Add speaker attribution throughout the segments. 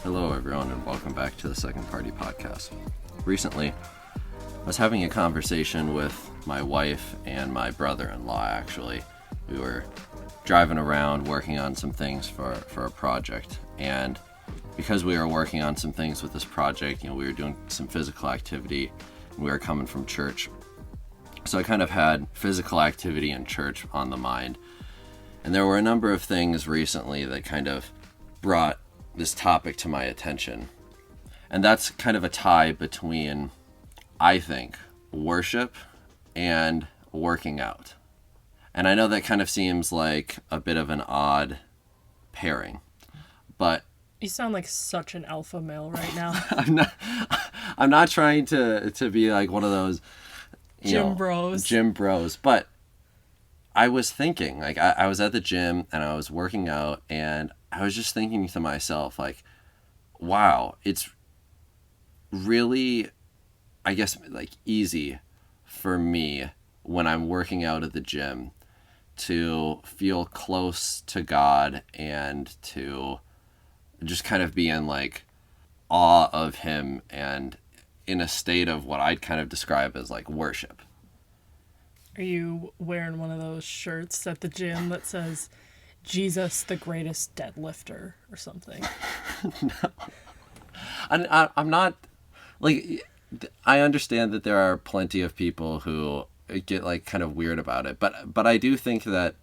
Speaker 1: Hello, everyone, and welcome back to the Second Party Podcast. Recently, I was having a conversation with my wife and my brother-in-law, actually. We were driving around working on some things for a project, and because we were working on some things with this project, we were doing some physical activity, and we were coming from church. So I kind of had physical activity and church on the mind. And there were a number of things recently that kind of brought this topic to my attention. And that's kind of a tie between, I think, worship and working out. And I know that kind of seems like a bit of an odd pairing, but
Speaker 2: you sound like such an alpha male right now.
Speaker 1: I'm not trying to be like one of those
Speaker 2: gym
Speaker 1: bros, but I was thinking, like, I was at the gym and I was working out, and I was just thinking to myself, like, wow, it's really, I guess, like, easy for me when I'm working out at the gym to feel close to God and to just kind of be in, like, awe of Him and in a state of what I'd kind of describe as, like, worship.
Speaker 2: Are you wearing one of those shirts at the gym that says, Jesus, the greatest deadlifter, or something?
Speaker 1: No. I'm not, like, I understand that there are plenty of people who get, like, kind of weird about it, but I do think that,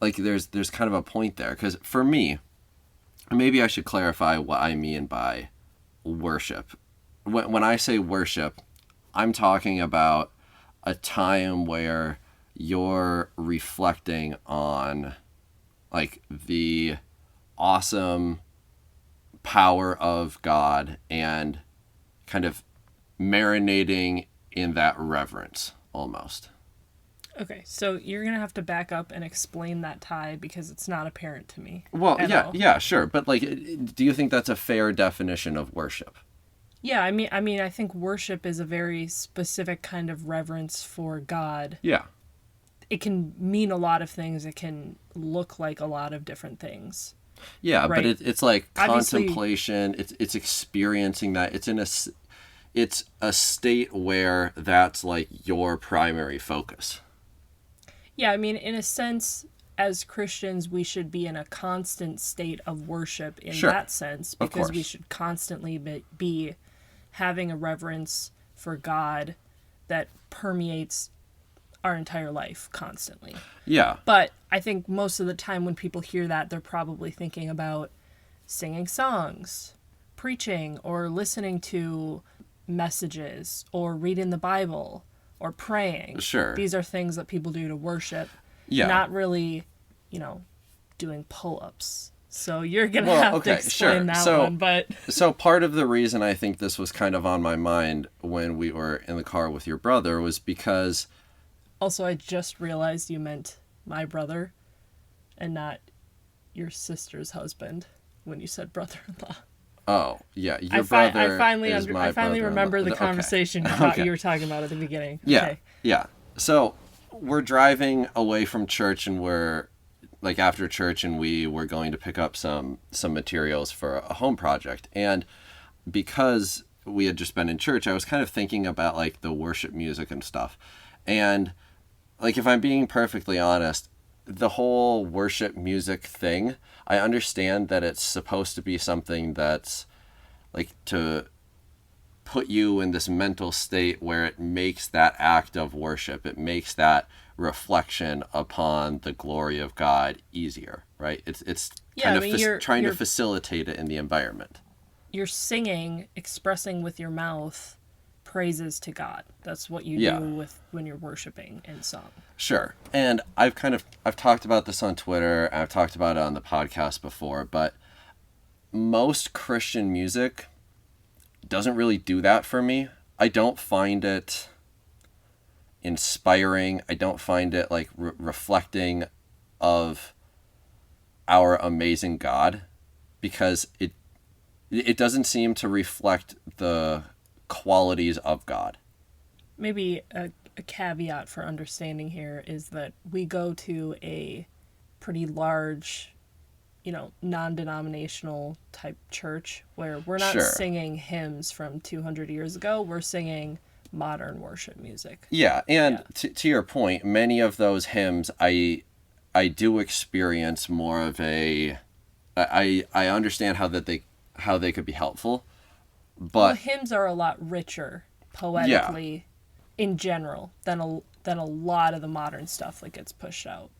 Speaker 1: like, there's kind of a point there, because for me, maybe I should clarify what I mean by worship. When I say worship, I'm talking about a time where you're reflecting on, like, the awesome power of God and kind of marinating in that reverence, almost.
Speaker 2: Okay, so you're going to have to back up and explain that tie because it's not apparent to me.
Speaker 1: Well, yeah, sure. But, like, do you think that's a fair definition of worship?
Speaker 2: Yeah, I mean, I think worship is a very specific kind of reverence for God.
Speaker 1: Yeah.
Speaker 2: It can mean a lot of things. It can look like a lot of different things.
Speaker 1: Yeah, right? But it's like
Speaker 2: Obviously,
Speaker 1: contemplation. It's experiencing that. It's a state where that's, like, your primary focus.
Speaker 2: Yeah, I mean, in a sense, as Christians, we should be in a constant state of worship in that sense, because we should constantly be having a reverence for God that permeates our entire life constantly.
Speaker 1: Yeah.
Speaker 2: But I think most of the time when people hear that, they're probably thinking about singing songs, preaching, or listening to messages, or reading the Bible, or praying.
Speaker 1: Sure.
Speaker 2: These are things that people do to worship.
Speaker 1: Yeah.
Speaker 2: Not really, doing pull-ups. So you're going to have to explain that one. But
Speaker 1: So part of the reason I think this was kind of on my mind when we were in the car with your brother was because...
Speaker 2: Also, I just realized you meant my brother and not your sister's husband when you said brother-in-law.
Speaker 1: Oh, yeah. Your brother
Speaker 2: I finally
Speaker 1: is my
Speaker 2: I finally remember the conversation you were talking about at the beginning.
Speaker 1: Yeah,
Speaker 2: okay.
Speaker 1: Yeah. So we're driving away from church, and we're, like, after church, and we were going to pick up some materials for a home project. And because we had just been in church, I was kind of thinking about, like, the worship music and stuff. And, like, if I'm being perfectly honest, the whole worship music thing, I understand that it's supposed to be something that's, like, to put you in this mental state where it makes that act of worship, it makes that reflection upon the glory of God easier, right? It's kind of trying to facilitate it in the environment.
Speaker 2: You're singing, expressing with your mouth praises to God. That's what you do when you're worshiping in song.
Speaker 1: Sure. And I've talked about this on Twitter, I've talked about it on the podcast before, but most Christian music doesn't really do that for me. I don't find it inspiring. I don't find it, like, reflecting of our amazing God, because it doesn't seem to reflect the qualities of God.
Speaker 2: Maybe a caveat for understanding here is that we go to a pretty large non-denominational type church where we're not
Speaker 1: Sure.
Speaker 2: singing hymns from 200 years ago. We're singing modern worship music.
Speaker 1: Yeah, and to your point, many of those hymns I do experience more of a I understand how they could be helpful, but
Speaker 2: hymns are a lot richer poetically in general than a lot of the modern stuff that gets pushed out.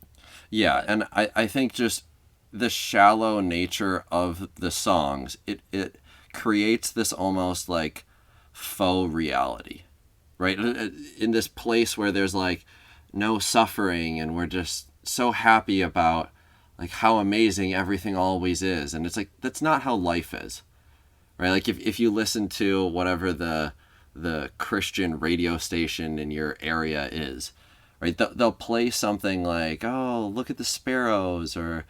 Speaker 1: Yeah, and I think just the shallow nature of the songs, it creates this almost like faux reality, right? In this place where there's like no suffering and we're just so happy about like how amazing everything always is. And it's like, that's not how life is, right? Like if you listen to whatever the Christian radio station in your area is, right? They'll play something like, oh, look at the sparrows, or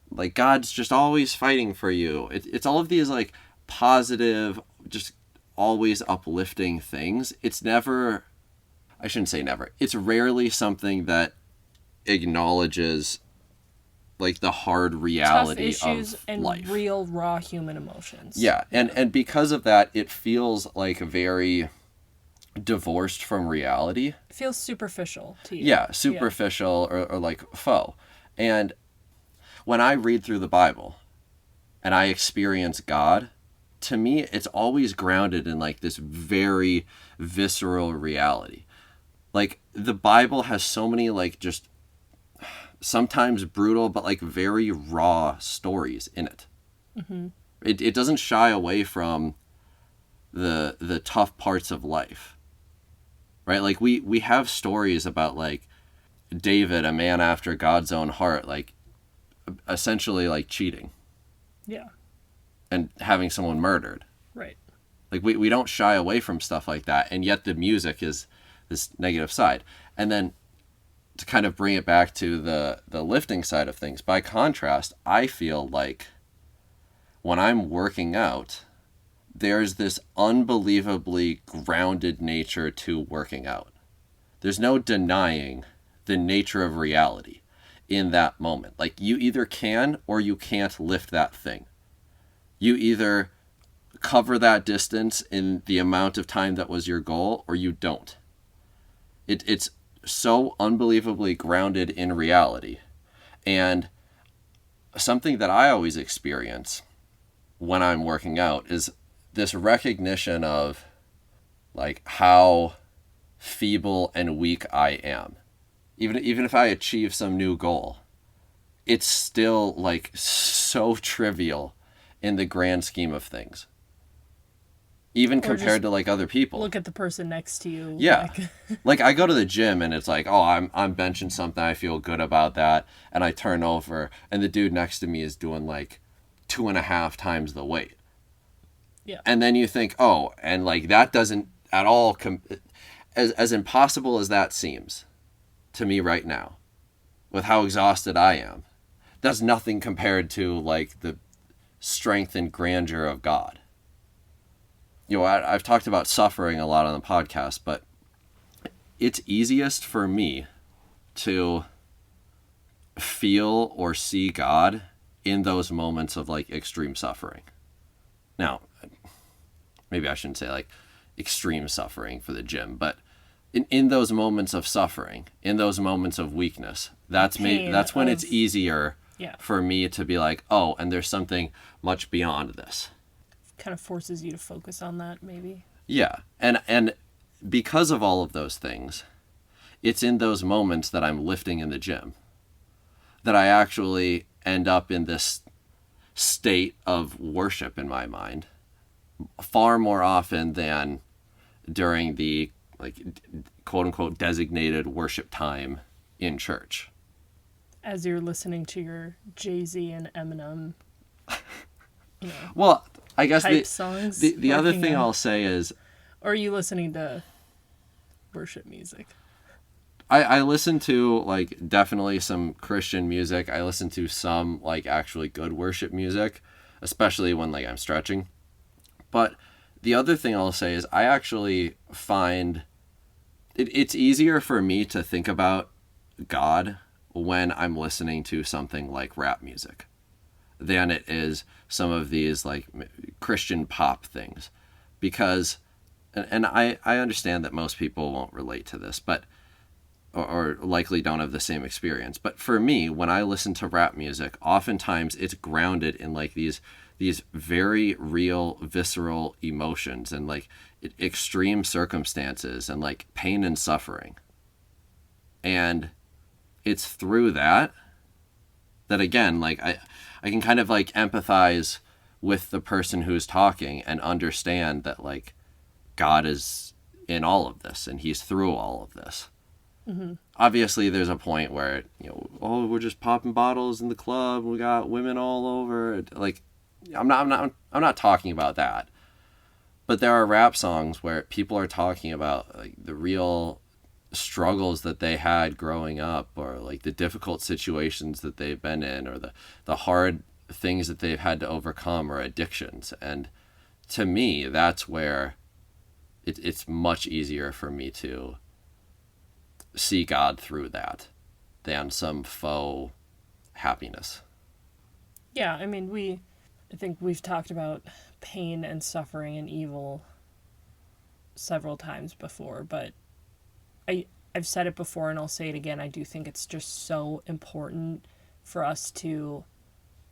Speaker 1: like God's just always fighting for you. It's all of these like positive, just always uplifting things. It's never, I shouldn't say never, it's rarely something that acknowledges like the hard reality
Speaker 2: tough issues
Speaker 1: of
Speaker 2: and
Speaker 1: life.
Speaker 2: Real raw human emotions.
Speaker 1: Yeah, and because of that, it feels like very divorced from reality.
Speaker 2: It feels superficial to you.
Speaker 1: Yeah, superficial. Or like faux. And when I read through the Bible and I experience God, to me it's always grounded in like this very visceral reality. Like the Bible has so many like just sometimes brutal but like very raw stories in it. Mm-hmm. It doesn't shy away from the tough parts of life, right? Like we have stories about like David, a man after God's own heart, like essentially like cheating, and having someone murdered.
Speaker 2: Right.
Speaker 1: Like we don't shy away from stuff like that, and yet the music is this negative side. And then to kind of bring it back to the lifting side of things, by contrast, I feel like when I'm working out, there's this unbelievably grounded nature to working out. There's no denying the nature of reality in that moment. Like you either can or you can't lift that thing. You either cover that distance in the amount of time that was your goal, or you don't. It's so unbelievably grounded in reality. And something that I always experience when I'm working out is this recognition of like how feeble and weak I am. Even if I achieve some new goal, it's still like so trivial in the grand scheme of things. Even compared to like other people.
Speaker 2: Look at the person next to you.
Speaker 1: Yeah. Like I go to the gym and it's like, oh, I'm benching something. I feel good about that. And I turn over and the dude next to me is doing like 2.5 times the weight.
Speaker 2: Yeah.
Speaker 1: And then you think, oh, and like that doesn't at all, as impossible as that seems to me right now, with how exhausted I am, that's nothing compared to like the strength and grandeur of God. You know, I've talked about suffering a lot on the podcast, but it's easiest for me to feel or see God in those moments of like extreme suffering. Now, maybe I shouldn't say like extreme suffering for the gym, but in those moments of suffering, in those moments of weakness, that's when it's easier for me to be like, oh, and there's something much beyond this.
Speaker 2: Kind of forces you to focus on that, maybe.
Speaker 1: Yeah, and because of all of those things, it's in those moments that I'm lifting in the gym that I actually end up in this state of worship in my mind far more often than during the like quote unquote designated worship time in church.
Speaker 2: As you're listening to your Jay-Z and Eminem,
Speaker 1: well, I guess
Speaker 2: songs
Speaker 1: the other thing I'll say is,
Speaker 2: or are you listening to worship music?
Speaker 1: I listen to like definitely some Christian music. I listen to some like actually good worship music, especially when like I'm stretching. But the other thing I'll say is I actually find it's easier for me to think about God when I'm listening to something like rap music. than it is some of these like Christian pop things. Because, and I understand that most people won't relate to this, but or likely don't have the same experience. But for me, when I listen to rap music, oftentimes it's grounded in like these very real, visceral emotions and like extreme circumstances and like pain and suffering. And it's through that again, like I can kind of like empathize with the person who's talking and understand that like God is in all of this and he's through all of this. Mm-hmm. Obviously, there's a point where, oh, we're just popping bottles in the club. We got women all over. Like, I'm not talking about that. But there are rap songs where people are talking about like the real struggles that they had growing up, or like the difficult situations that they've been in, or the hard things that they've had to overcome, or addictions. And to me, that's where it's much easier for me to see God through that than some faux happiness.
Speaker 2: Yeah, I mean, I think we've talked about pain and suffering and evil several times before, but I've said it before and I'll say it again. I do think it's just so important for us to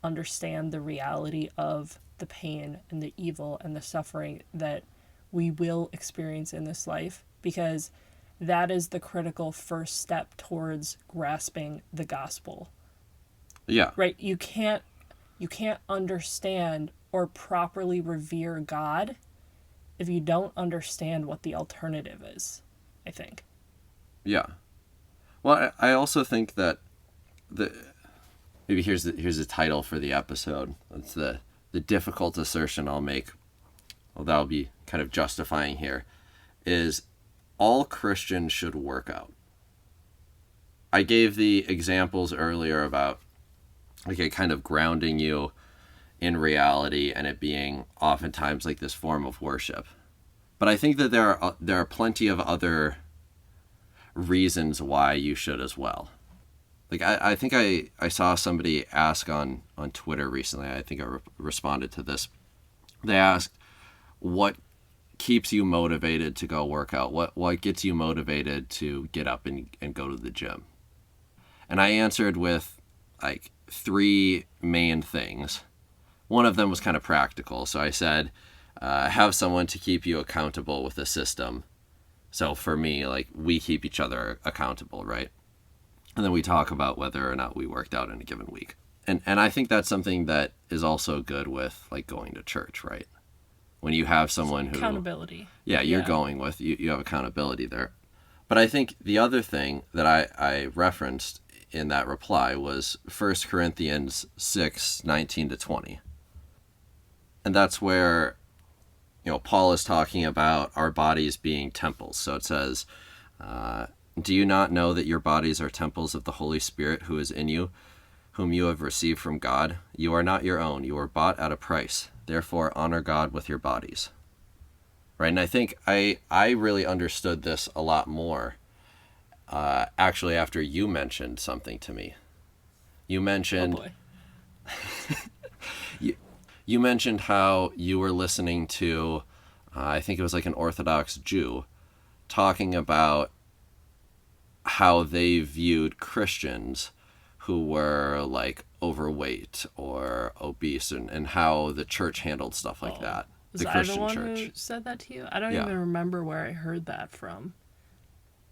Speaker 2: understand the reality of the pain and the evil and the suffering that we will experience in this life, because that is the critical first step towards grasping the gospel.
Speaker 1: Yeah.
Speaker 2: Right? You can't understand or properly revere God if you don't understand what the alternative is, I think.
Speaker 1: Yeah. Well, I also think that maybe here's the title for the episode. It's the difficult assertion I'll make. Well, that'll be kind of justifying here, is all Christians should work out. I gave the examples earlier about like it kind of grounding you in reality and it being oftentimes like this form of worship. But I think that there are plenty of other reasons why you should as well. Like I think I saw somebody ask on Twitter recently, I think I responded to this. They asked, what keeps you motivated to go work out? What gets you motivated to get up and go to the gym? And I answered with like 3 main things. One of them was kind of practical. So I said, have someone to keep you accountable with a system. So for me, like we keep each other accountable, right? And then we talk about whether or not we worked out in a given week. And I think that's something that is also good with like going to church, right? When you have someone who...
Speaker 2: Accountability.
Speaker 1: Yeah, you're going with, you have accountability there. But I think the other thing that I referenced in that reply was 1 Corinthians 6:19-20. And that's where, Paul is talking about our bodies being temples. So it says, do you not know that your bodies are temples of the Holy Spirit who is in you, whom you have received from God? You are not your own. You are bought at a price. Therefore, honor God with your bodies. Right? And I think I really understood this a lot more, actually, after you mentioned something to me. You mentioned...
Speaker 2: Oh
Speaker 1: boy. You mentioned how you were listening to, I think it was like an Orthodox Jew, talking about how they viewed Christians who were like overweight or obese, and how the church handled stuff like that.
Speaker 2: Was I the one who said that to you? I don't even remember where I heard that from.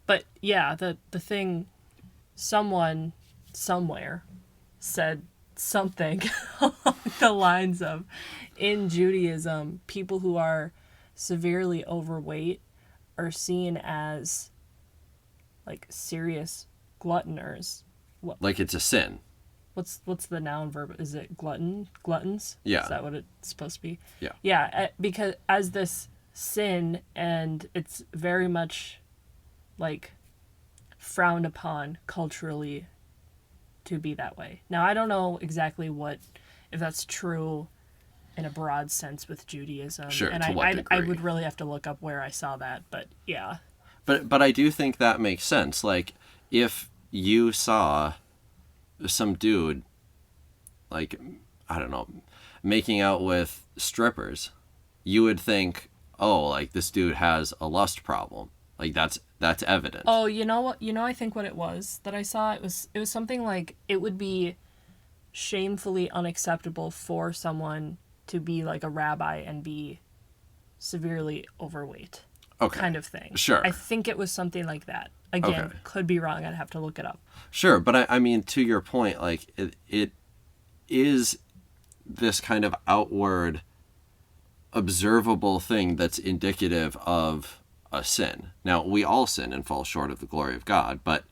Speaker 2: But yeah, the thing, someone somewhere said something along the lines of, in Judaism, people who are severely overweight are seen as like serious gluttoners.
Speaker 1: Like it's a sin.
Speaker 2: What's the noun verb? Is it gluttons?
Speaker 1: Yeah.
Speaker 2: Is that what it's supposed to be?
Speaker 1: Yeah.
Speaker 2: Yeah, because as this sin, and it's very much like frowned upon culturally to be that way. Now, I don't know exactly if that's true in a broad sense with Judaism.
Speaker 1: Sure,
Speaker 2: and
Speaker 1: to what degree?
Speaker 2: I would really have to look up where I saw that, but yeah.
Speaker 1: But I do think that makes sense. Like, if you saw some dude, like, I don't know, making out with strippers, you would think, oh, like this dude has a lust problem. Like that's evident.
Speaker 2: Oh, you know what? I think what it was that I saw, it was something like it would be shamefully unacceptable for someone to be like a rabbi and be severely overweight.
Speaker 1: Okay.
Speaker 2: Kind of thing.
Speaker 1: Sure.
Speaker 2: I think it was something like that. Again,
Speaker 1: okay.
Speaker 2: Could be wrong. I'd have to look it up.
Speaker 1: Sure, but I mean, to your point, like it is this kind of outward observable thing that's indicative of a sin. Now, we all sin and fall short of the glory of God, but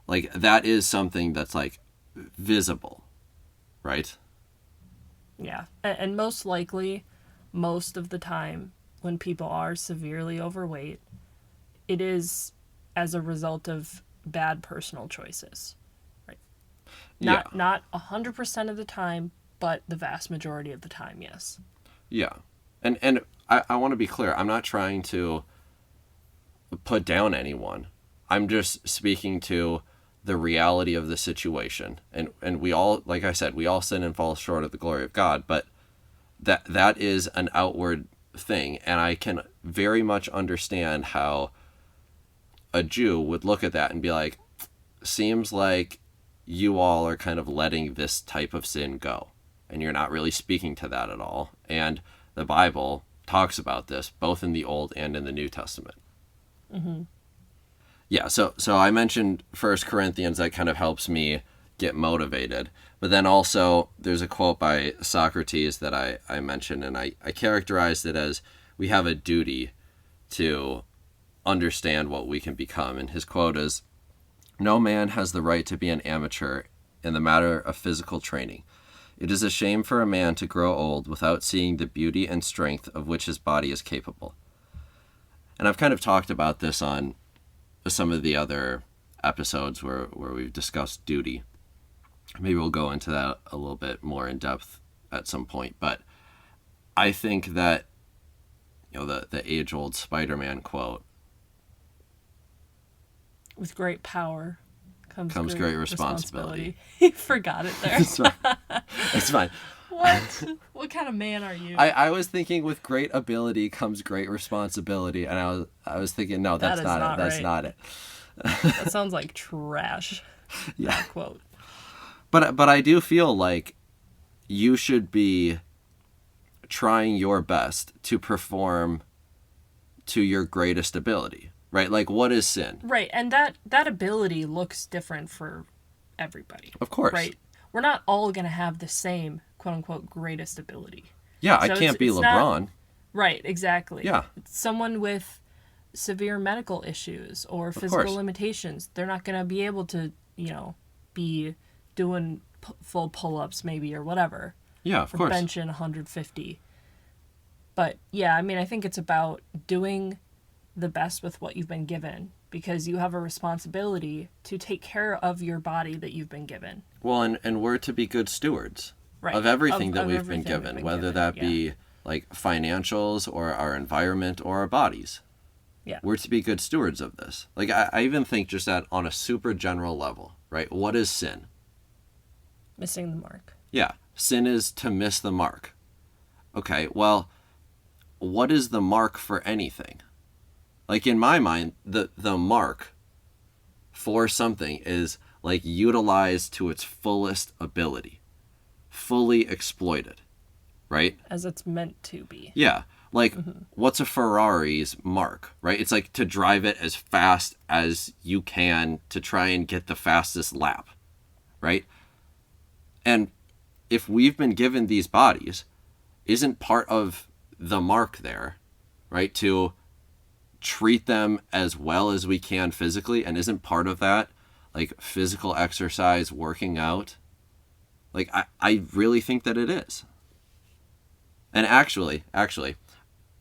Speaker 1: like that is something that's like visible, right?
Speaker 2: Yeah. And most likely, most of the time when people are severely overweight, it is as a result of bad personal choices, right? Not 100% of the time, but the vast majority of the time, yes.
Speaker 1: Yeah. And I want to be clear. I'm not trying to put down anyone. I'm just speaking to the reality of the situation. And we all, like I said, we all sin and fall short of the glory of God, but that is an outward thing. And I can very much understand how a Jew would look at that and be like, seems like you all are kind of letting this type of sin go. And you're not really speaking to that at all. And the Bible talks about this both in the Old and in the New Testament.
Speaker 2: Mm-hmm.
Speaker 1: Yeah, so I mentioned 1 Corinthians. That kind of helps me get motivated. But then also there's a quote by Socrates that I mentioned, and I characterized it as we have a duty to understand what we can become. And his quote is, "No man has the right to be an amateur in the matter of physical training. It is a shame for a man to grow old without seeing the beauty and strength of which his body is capable." And I've kind of talked about this on some of the other episodes where we've discussed duty. Maybe we'll go into that a little bit more in depth at some point. But I think that, the age-old Spider-Man quote,
Speaker 2: with great power comes
Speaker 1: great responsibility.
Speaker 2: You forgot it there.
Speaker 1: It's fine.
Speaker 2: What kind of man are you?
Speaker 1: I was thinking with great ability comes great responsibility, and I was thinking, no, that's not it. That's not it.
Speaker 2: That sounds like trash.
Speaker 1: Yeah.
Speaker 2: That quote.
Speaker 1: But I do feel like you should be trying your best to perform to your greatest ability, right? Like, what is sin?
Speaker 2: Right, and that ability looks different for everybody.
Speaker 1: Of course.
Speaker 2: Right? We're not all going to have the same, quote-unquote, greatest ability.
Speaker 1: Yeah, so I can't be LeBron.
Speaker 2: Right, exactly.
Speaker 1: Yeah.
Speaker 2: Someone with severe medical issues or physical limitations, they're not going to be able to, be doing full pull-ups maybe or whatever.
Speaker 1: Yeah, of course.
Speaker 2: Benching 150. But, yeah, I mean, I think it's about doing the best with what you've been given, because you have a responsibility to take care of your body that you've been given.
Speaker 1: Well, and we're to be good stewards of everything that we've been given, whether that be like financials or our environment or our bodies.
Speaker 2: Yeah.
Speaker 1: We're to be good stewards of this. Like, I even think just that on a super general level, right? What is sin?
Speaker 2: Missing the mark.
Speaker 1: Yeah. Sin is to miss the mark. Okay, well, what is the mark for anything? Like, in my mind, the mark for something is like utilized to its fullest ability, fully exploited, right?
Speaker 2: As it's meant to be.
Speaker 1: Yeah. Like, what's a Ferrari's mark, right? It's like to drive it as fast as you can to try and get the fastest lap, right? And if we've been given these bodies, isn't part of the mark there, right, to treat them as well as we can physically? And isn't part of that like physical exercise, working out? Like, I really think that it is. And actually,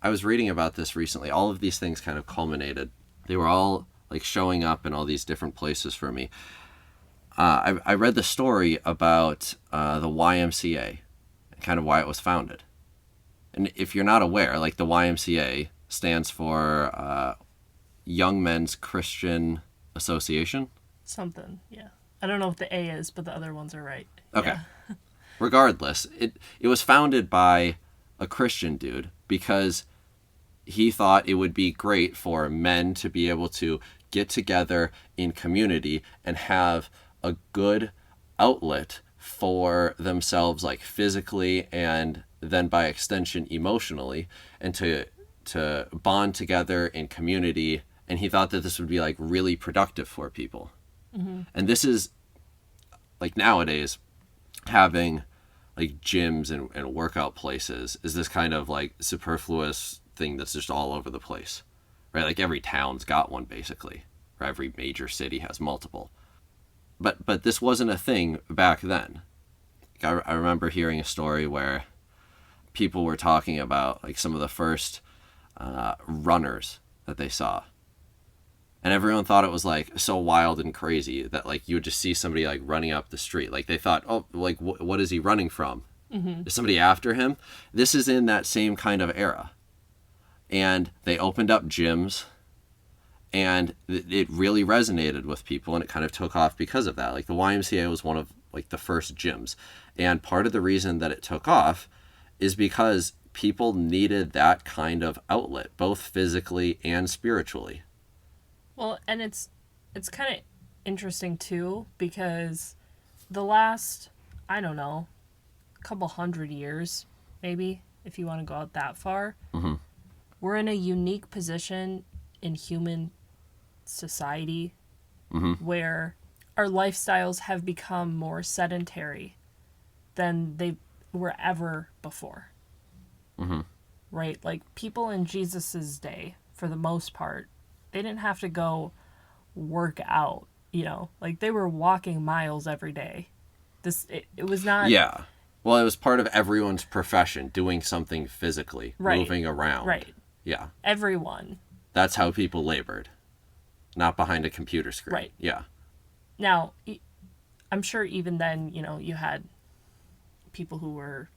Speaker 1: I was reading about this recently. All of these things kind of culminated. They were all like showing up in all these different places for me. I read the story about the YMCA and kind of why it was founded. And if you're not aware, like, the YMCA stands for Young Men's Christian Association.
Speaker 2: Something, yeah. I don't know what the A is, but the other ones are right.
Speaker 1: Okay.
Speaker 2: Yeah.
Speaker 1: regardless, it was founded by a Christian dude because he thought it would be great for men to be able to get together in community and have a good outlet for themselves, like physically and then by extension emotionally, and to bond together in community. And he thought that this would be like really productive for people. Mm-hmm. And this is like nowadays having like gyms and workout places is this kind of like superfluous thing that's just all over the place, right? Like every town's got one basically, or every major city has multiple. But this wasn't a thing back then. I remember hearing a story where people were talking about like some of the first runners that they saw. And everyone thought it was like so wild and crazy that like you would just see somebody like running up the street. Like they thought, oh, like what is he running from? Mm-hmm. Is somebody after him? This is in that same kind of era. And they opened up gyms, and it really resonated with people, and it kind of took off because of that. Like the YMCA was one of like the first gyms. And part of the reason that it took off is because people needed that kind of outlet, both physically and spiritually.
Speaker 2: Well, and it's kind of interesting too, because the last, I don't know, couple 100 years, maybe, if you want to go out that far, mm-hmm. we're in a unique position in human society mm-hmm. where our lifestyles have become more sedentary than they were ever before. Mm-hmm. Right? Like people in Jesus's day, for the most part, they didn't have to go work out, you know, like they were walking miles every day. It was not.
Speaker 1: Yeah. Well, it was part of everyone's profession, doing something physically, right. moving around.
Speaker 2: Right.
Speaker 1: Yeah.
Speaker 2: Everyone.
Speaker 1: That's how people labored. Not behind a computer screen.
Speaker 2: Right.
Speaker 1: Yeah.
Speaker 2: Now, I'm sure even then, you know, you had people who were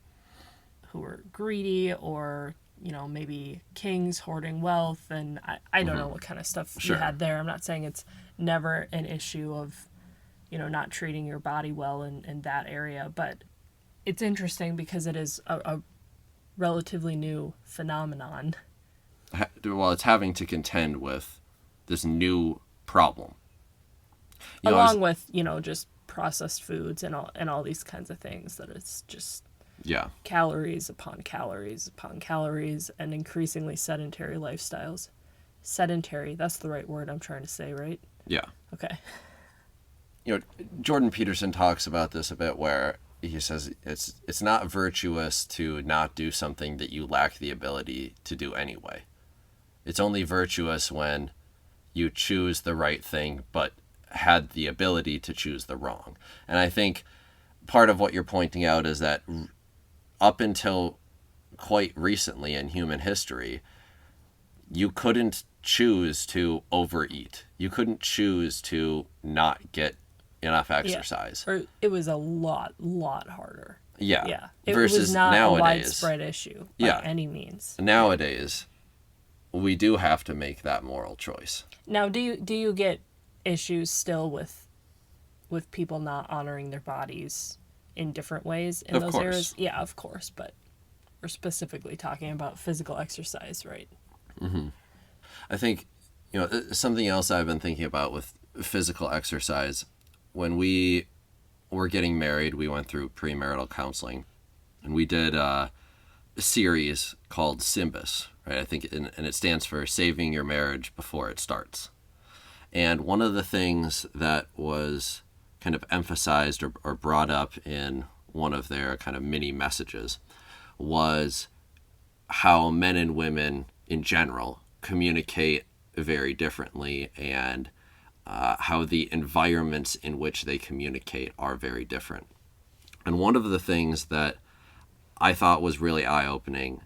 Speaker 2: greedy, or, you know, maybe kings hoarding wealth, and I don't know what kind of stuff you had there. I'm not saying it's never an issue of, you know, not treating your body well in that area, but it's interesting because it is a relatively new phenomenon.
Speaker 1: Well, it's having to contend with this new problem.
Speaker 2: Along with, you know, just processed foods and all these kinds of things, that it's just calories upon calories upon calories, and increasingly sedentary lifestyles. Sedentary, that's the right word I'm trying to say, right?
Speaker 1: Yeah.
Speaker 2: Okay.
Speaker 1: You know, Jordan Peterson talks about this a bit, where he says it's not virtuous to not do something that you lack the ability to do anyway. It's only virtuous when you choose the right thing but had the ability to choose the wrong. And I think part of what you're pointing out is that up until quite recently in human history, you couldn't choose to overeat. You couldn't choose to not get enough exercise.
Speaker 2: Yeah. Or it was a lot harder.
Speaker 1: Yeah.
Speaker 2: Yeah. It was not nowadays, a widespread issue by any means.
Speaker 1: Nowadays, we do have to make that moral choice.
Speaker 2: Now, do you get issues still with people not honoring their bodies in different ways in those areas? Yeah, of course, but we're specifically talking about physical exercise, right?
Speaker 1: Mm-hmm. I think, you know, something else I've been thinking about with physical exercise, when we were getting married, we went through premarital counseling, and we did a series called SYMBIS, right? I think, and it stands for Saving Your Marriage Before It Starts. And one of the things that was kind of emphasized or brought up in one of their kind of mini messages was how men and women in general communicate very differently, and how the environments in which they communicate are very different. And one of the things that I thought was really eye-opening,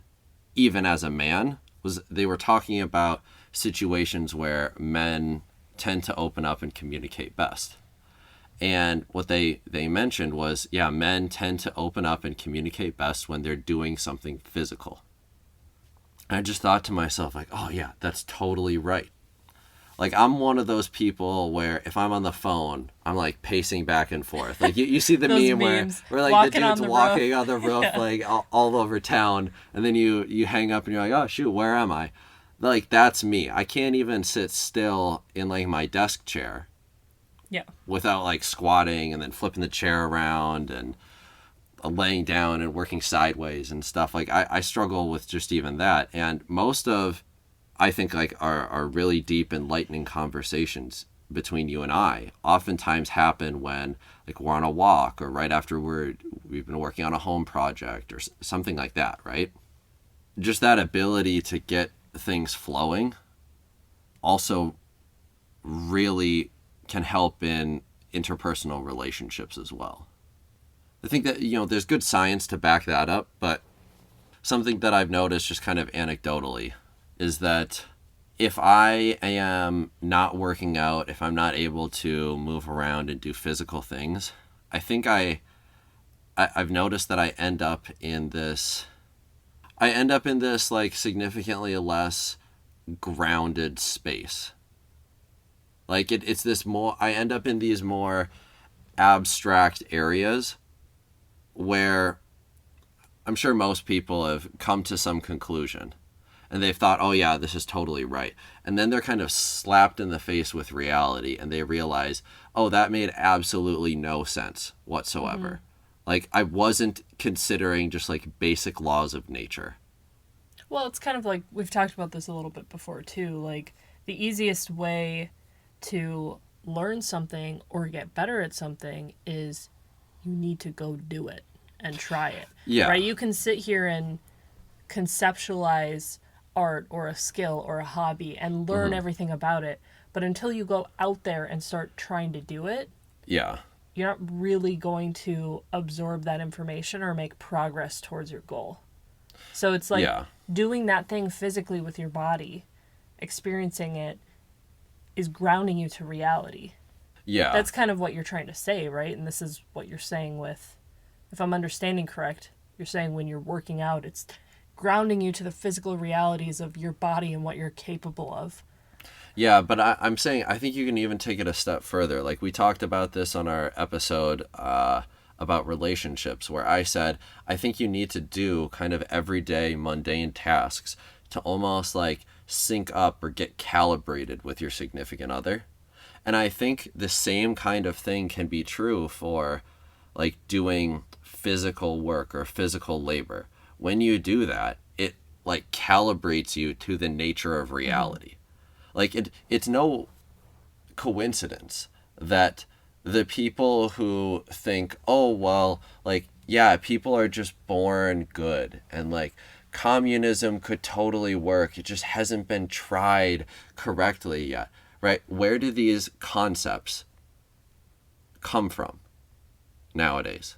Speaker 1: even as a man, was they were talking about situations where men tend to open up and communicate best. And what they mentioned was, men tend to open up and communicate best when they're doing something physical. And I just thought to myself, like, oh yeah, that's totally right. Like, I'm one of those people where if I'm on the phone, I'm like pacing back and forth. Like, you see the meme where like the dude's walking on the roof, yeah. Like all over town, and then you hang up and you're like, oh shoot, where am I? Like, that's me. I can't even sit still in like my desk chair.
Speaker 2: Yeah.
Speaker 1: Without like squatting and then flipping the chair around and laying down and working sideways and stuff. Like, I struggle with just even that. And most of, I think, like our really deep, enlightening conversations between you and I oftentimes happen when like we're on a walk or right after we've been working on a home project or something like that, right? Just that ability to get things flowing also really can help in interpersonal relationships as well. I think that, there's good science to back that up, but something that I've noticed just kind of anecdotally is that if I am not working out, if I'm not able to move around and do physical things, I think I've noticed that I end up in this like significantly less grounded space. Like it's this more, I end up in these more abstract areas where I'm sure most people have come to some conclusion and they've thought, oh yeah, this is totally right. And then they're kind of slapped in the face with reality and they realize, oh, that made absolutely no sense whatsoever. Mm-hmm. Like, I wasn't considering just like basic laws of nature.
Speaker 2: Well, it's kind of like, we've talked about this a little bit before too. Like, the easiest way to learn something or get better at something is you need to go do it and try it.
Speaker 1: Yeah.
Speaker 2: Right? You can sit here and conceptualize art or a skill or a hobby and learn everything about it, but until you go out there and start trying to do it,
Speaker 1: yeah,
Speaker 2: you're not really going to absorb that information or make progress towards your goal. So it's like doing that thing physically with your body, experiencing it, is grounding you to reality.
Speaker 1: Yeah.
Speaker 2: That's kind of what you're trying to say, right? And this is what you're saying with, if I'm understanding correct, you're saying when you're working out, it's grounding you to the physical realities of your body and what you're capable of.
Speaker 1: Yeah, but I'm saying, I think you can even take it a step further. Like, we talked about this on our episode about relationships, where I said, I think you need to do kind of everyday mundane tasks to almost like sync up or get calibrated with your significant other. And I think the same kind of thing can be true for like doing physical work or physical labor. When you do that, it like calibrates you to the nature of reality. Like it's no coincidence that the people who think, oh, well, like, yeah, people are just born good and like communism could totally work. It just hasn't been tried correctly yet, right? Where do these concepts come from nowadays?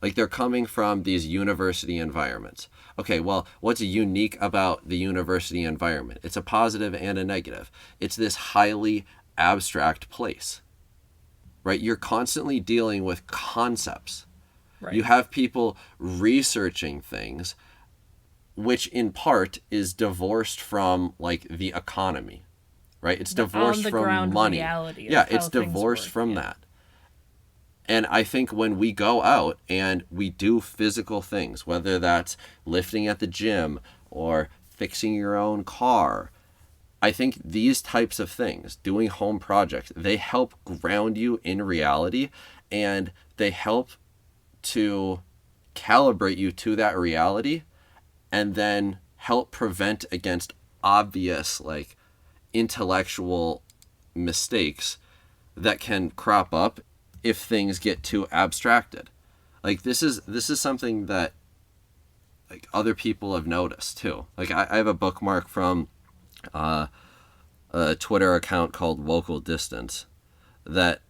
Speaker 1: Like, they're coming from these university environments. Okay, well, what's unique about the university environment? It's a positive and a negative. It's this highly abstract place, right? You're constantly dealing with concepts. Right. You have people researching things, which in part is divorced from like the economy, right? It's divorced from money. Yeah, it's divorced from that. And I think when we go out and we do physical things, whether that's lifting at the gym or fixing your own car, I think these types of things, doing home projects, they help ground you in reality and they help to calibrate you to that reality and then help prevent against obvious like intellectual mistakes that can crop up if things get too abstracted. Like this is something that like other people have noticed too. Like I have a bookmark from a Twitter account called Local Distance that,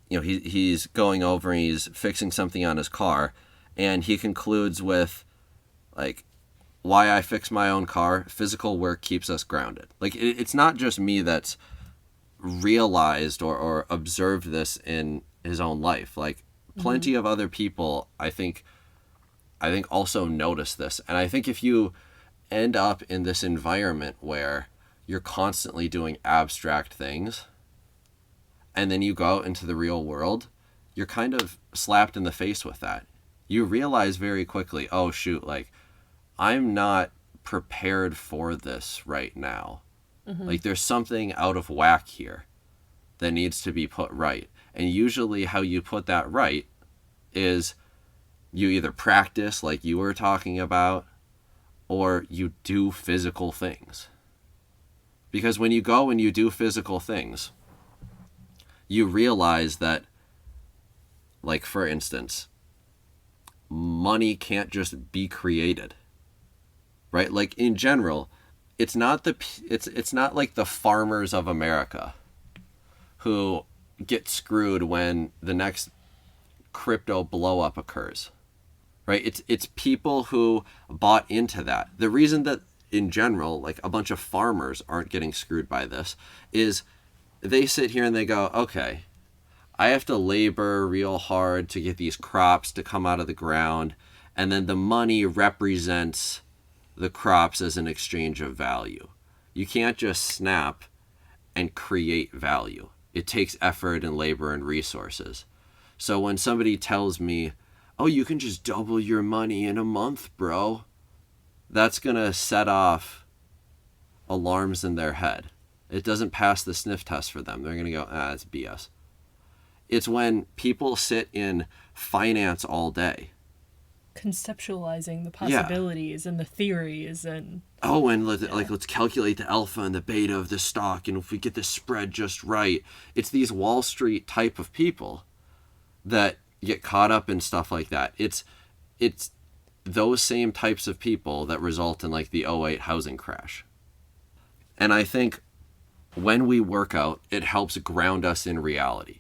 Speaker 1: you know, he's going over and he's fixing something on his car and he concludes with like, why I fix my own car, physical work keeps us grounded. Like it's not just me that's realized or observed this in his own life. Like plenty of other people I think also notice this. And I think if you end up in this environment where you're constantly doing abstract things, and then you go out into the real world, you're kind of slapped in the face with that. You realize very quickly, oh shoot, like, I'm not prepared for this right now. Like, there's something out of whack here that needs to be put right. And usually how you put that right is you either practice, like you were talking about, or you do physical things. Because when you go and you do physical things, you realize that, like, for instance, money can't just be created, right? Like, in general, it's not like the farmers of America who get screwed when the next crypto blow up occurs, right? It's people who bought into that. The reason that, in general, like, a bunch of farmers aren't getting screwed by this is they sit here and they go, okay, I have to labor real hard to get these crops to come out of the ground, and then the money represents the crops as an exchange of value. You can't just snap and create value. It takes effort and labor and resources. So when somebody tells me, oh, you can just double your money in a month, bro, that's going to set off alarms in their head. It doesn't pass the sniff test for them. They're going to go, it's BS. It's when people sit in finance all day,
Speaker 2: conceptualizing the possibilities and the theories and...
Speaker 1: Oh, and let's calculate the alpha and the beta of this stock, and if we get the spread just right. It's these Wall Street type of people that get caught up in stuff like that. It's those same types of people that result in, like, the 2008 housing crash. And I think when we work out, it helps ground us in reality.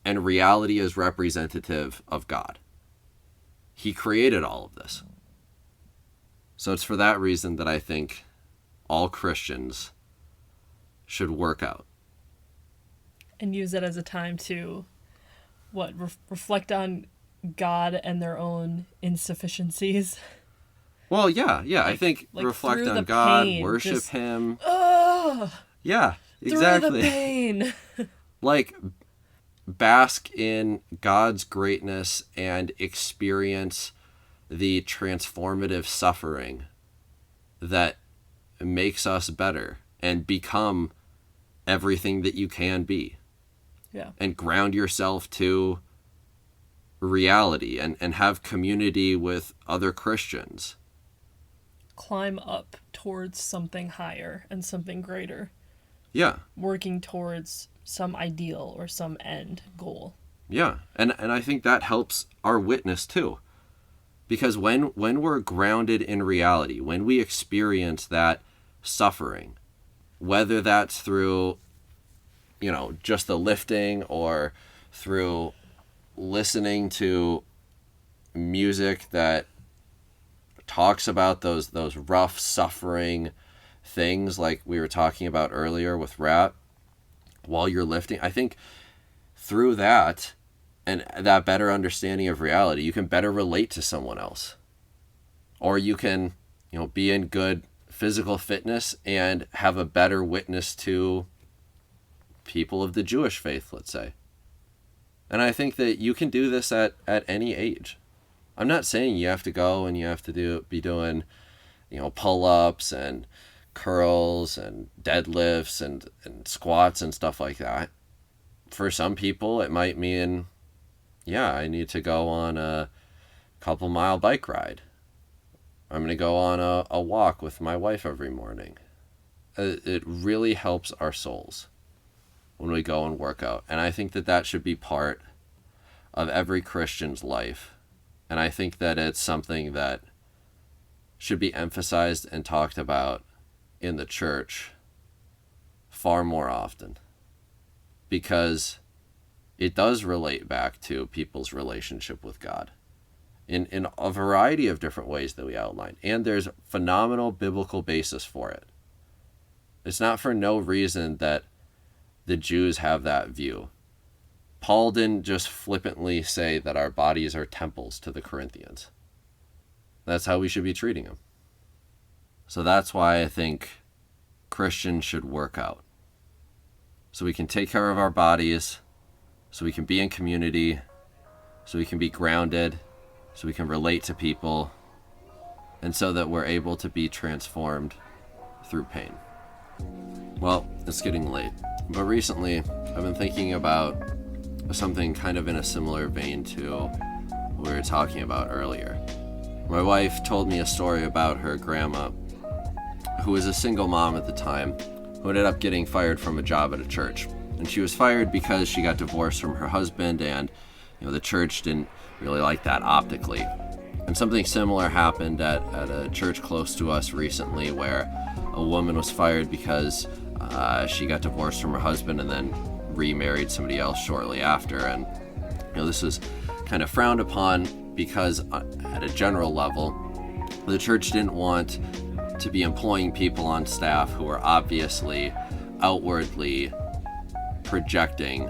Speaker 1: And reality is representative of God. He created all of this. So it's for that reason that I think all Christians should work out.
Speaker 2: And use it as a time to, reflect on God and their own insufficiencies.
Speaker 1: Well, yeah. I think reflect on God, worship Him. Yeah, exactly.
Speaker 2: Through the pain.
Speaker 1: Like, bask in God's greatness and experience the transformative suffering that makes us better and become everything that you can be.
Speaker 2: Yeah.
Speaker 1: And ground yourself to reality and have community with other Christians.
Speaker 2: Climb up towards something higher and something greater.
Speaker 1: Yeah.
Speaker 2: Working towards some ideal or some end goal.
Speaker 1: Yeah. And I think that helps our witness too. Because when we're grounded in reality, when we experience that suffering, whether that's through, just the lifting or through listening to music that talks about those rough, suffering things like we were talking about earlier with rap, while you're lifting, I think through that and that better understanding of reality, you can better relate to someone else. Or you can, be in good physical fitness and have a better witness to people of the Jewish faith, let's say. And I think that you can do this at any age. I'm not saying you have to go and you have to be doing, pull-ups and curls and deadlifts and squats and stuff like that. For some people, it might mean, I need to go on a couple mile bike ride. I'm going to go on a walk with my wife every morning. It really helps our souls when we go and work out. And I think that should be part of every Christian's life. And I think that it's something that should be emphasized and talked about in the church far more often. Because it does relate back to people's relationship with God in a variety of different ways that we outlined. And there's phenomenal biblical basis for it. It's not for no reason that the Jews have that view. Paul didn't just flippantly say that our bodies are temples to the Corinthians. That's how we should be treating them. So that's why I think Christians should work out. So we can take care of our bodies, so we can be in community, so we can be grounded, so we can relate to people, and so that we're able to be transformed through pain. Well, it's getting late, but recently I've been thinking about something kind of in a similar vein to what we were talking about earlier. My wife told me a story about her grandma, who was a single mom at the time, who ended up getting fired from a job at a church. And she was fired because she got divorced from her husband, and the church didn't really like that optically. And something similar happened at a church close to us recently, where a woman was fired because she got divorced from her husband and then remarried somebody else shortly after. And this was kind of frowned upon because at a general level, the church didn't want to be employing people on staff who were obviously outwardly projecting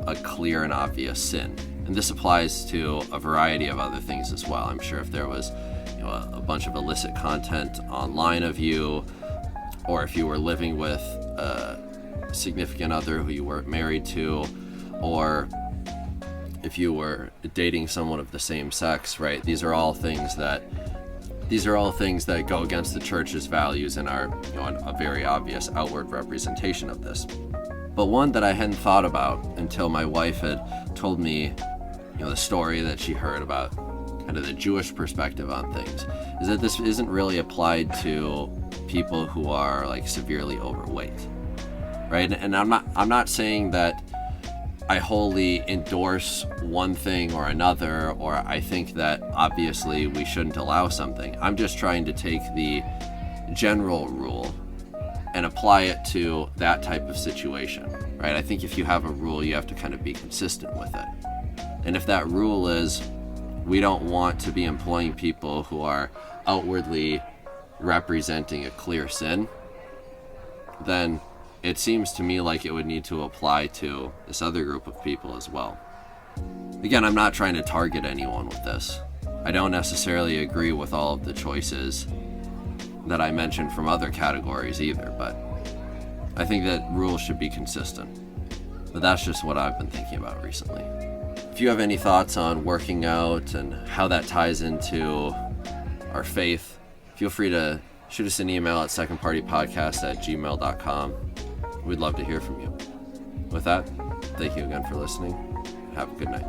Speaker 1: a clear and obvious sin. And this applies to a variety of other things as well. I'm sure if there was a bunch of illicit content online of you, or if you were living with a significant other who you weren't married to, or if you were dating someone of the same sex, right? These are all things that go against the church's values and are a very obvious outward representation of this. But one that I hadn't thought about until my wife had told me the story that she heard about kind of the Jewish perspective on things, is that this isn't really applied to people who are like severely overweight, right? And I'm not saying that I wholly endorse one thing or another, or I think that obviously we shouldn't allow something. I'm just trying to take the general rule and apply it to that type of situation, right? I think if you have a rule, you have to kind of be consistent with it. And if that rule is we don't want to be employing people who are outwardly representing a clear sin, then it seems to me like it would need to apply to this other group of people as well. Again, I'm not trying to target anyone with this. I don't necessarily agree with all of the choices that I mentioned from other categories either, but I think that rules should be consistent. But that's just what I've been thinking about recently. If you have any thoughts on working out and how that ties into our faith, feel free to shoot us an email at secondpartypodcast@gmail.com. We'd love to hear from you. With that, thank you again for listening. Have a good night.